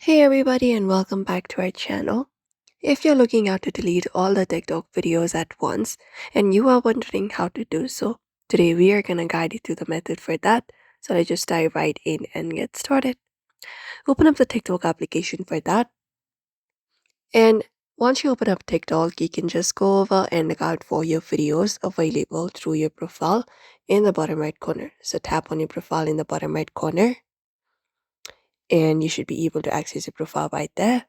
Hey everybody and welcome back to our channel. If you're looking out to delete all the TikTok videos at once and you are wondering how to do so, today we are gonna guide you through the method for that. So let's just dive right in and get started. Open up the TikTok application for that. And once you open up TikTok, you can just go over and look out for your videos available through your profile in the bottom right corner. So tap on your profile in the bottom right corner and you should be able to access your profile right there.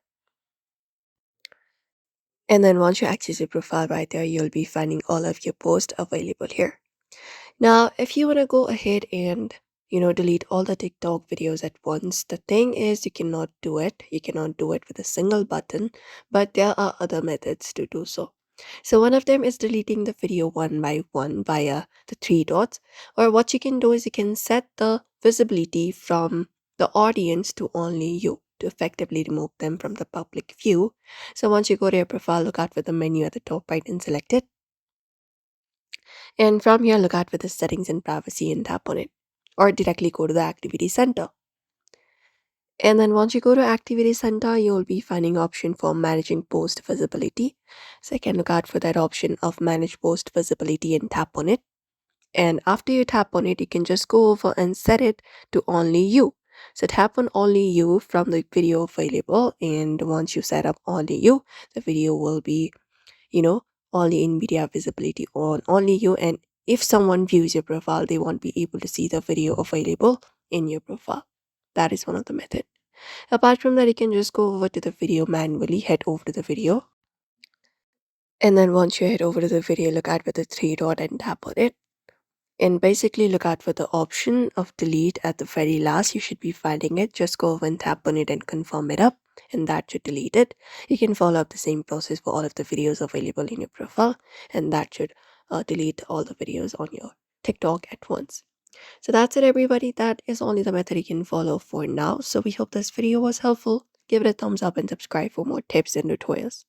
And then once you access your profile right there, you'll be finding all of your posts available here. Now, if you want to go ahead and, delete all the TikTok videos at once, the thing is you cannot do it. You cannot do it with a single button, but there are other methods to do so. So one of them is deleting the video one by one via the three dots. Or what you can do is you can set the visibility from the audience to only you to effectively remove them from the public view. So once you go to your profile, look out for the menu at the top right and select it. And from here, look out for the settings and privacy and tap on it. Or directly go to the activity center. And then once you go to activity center, you'll be finding option for managing post visibility. So you can look out for that option of manage post visibility and tap on it. And after you tap on it, you can just go over and set it to only you. So tap on only you from the video available. And once you set up only you, the video will be, you know, only in media visibility on only you. And if someone views your profile, they won't be able to see the video available in your profile. That is one of the method. Apart from that, you can just go over to the video manually, head over to the video. And then once you head over to the video, look out for the three dot and tap on it. And basically look out for the option of delete at the very last. You should be finding it. Just go over and tap on it and confirm it up. And that should delete it. You can follow up the same process for all of the videos available in your profile. And that should delete all the videos on your TikTok at once. So that's it, everybody. That is only the method you can follow for now. So we hope this video was helpful. Give it a thumbs up and subscribe for more tips and tutorials.